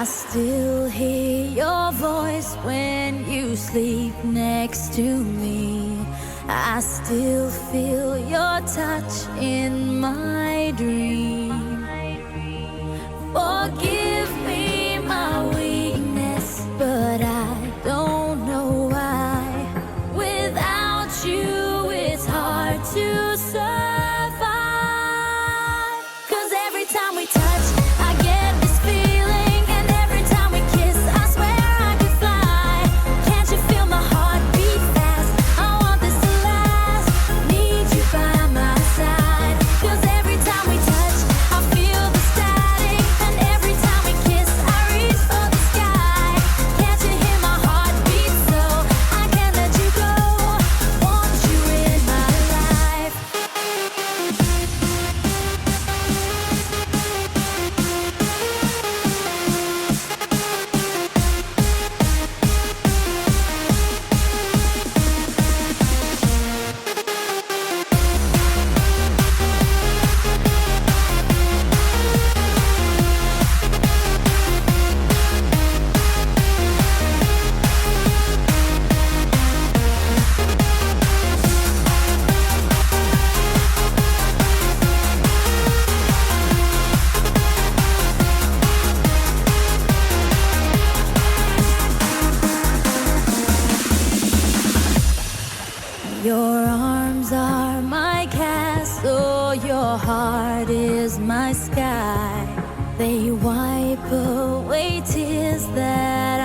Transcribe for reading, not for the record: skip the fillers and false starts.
I still hear your voice when you sleep next to me. I still feel your touch in my dream. Forgive me my weakness, but I don't know why. Without you, it's hard to survive. 'Cause every time we touch, I get this feeling, and every time we kiss, I swear I could fly. Can't you feel my heart beat fast? I want this to last. Need you by my side. 'Cause every time we touch, I feel the static, and every time we kiss, I reach for the sky. Can't you hear my heart beat? So I can't let you go. Want you in my life. Your arms are my castle, your heart is my sky. They wipe away tears that